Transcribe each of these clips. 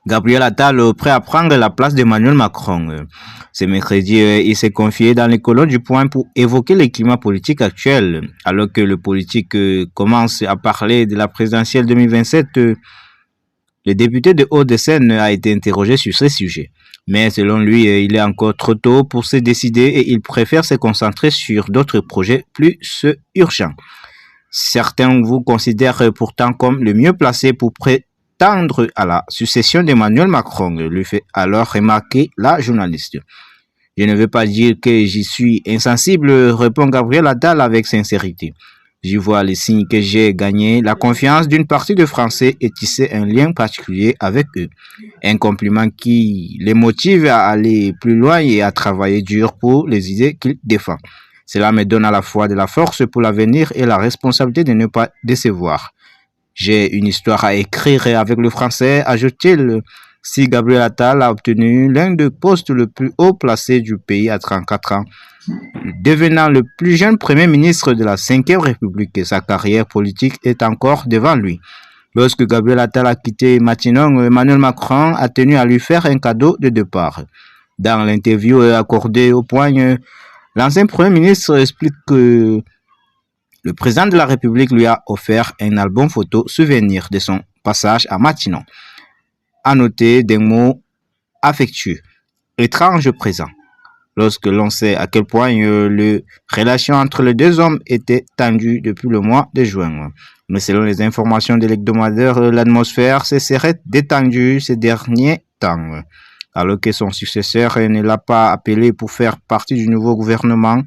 Gabriel Attal prêt à prendre la place d'Emmanuel Macron. Ce mercredi, il s'est confié dans les colonnes du Point pour évoquer le climat politique actuel. Alors que le politique commence à parler de la présidentielle 2027, le député de Hauts-de-Seine a été interrogé sur ce sujet. Mais selon lui, il est encore trop tôt pour se décider et il préfère se concentrer sur d'autres projets plus urgents. Certains vous considèrent pourtant comme le mieux placé pour prétendre à la succession d'Emmanuel Macron, lui fait alors remarquer la journaliste. Je ne veux pas dire que j'y suis insensible, répond Gabriel Attal avec sincérité. J'y vois les signes que j'ai gagné la confiance d'une partie de Français et tissé un lien particulier avec eux. Un compliment qui les motive à aller plus loin et à travailler dur pour les idées qu'ils défendent. Cela me donne à la fois de la force pour l'avenir et la responsabilité de ne pas décevoir. J'ai une histoire à écrire avec le français, ajoute-t-il. Si Gabriel Attal a obtenu l'un des postes le plus haut placé du pays à 34 ans, devenant le plus jeune premier ministre de la 5e République, sa carrière politique est encore devant lui. Lorsque Gabriel Attal a quitté Matignon, Emmanuel Macron a tenu à lui faire un cadeau de départ. Dans l'interview accordée au Point, l'ancien premier ministre explique que le président de la République lui a offert un album photo souvenir de son passage à Matignon. À noter des mots affectueux, étrange présent. Lorsque l'on sait à quel point les relations entre les deux hommes étaient tendues depuis le mois de juin. Mais selon les informations de l'hebdomadaire, l'atmosphère se serait détendue ces derniers temps. Alors que son successeur ne l'a pas appelé pour faire partie du nouveau gouvernement,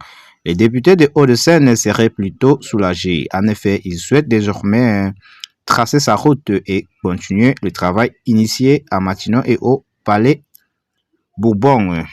les députés de Hauts-de-Seine seraient plutôt soulagés. En effet, ils souhaitent désormais tracer sa route et continuer le travail initié à Matignon et au Palais Bourbon.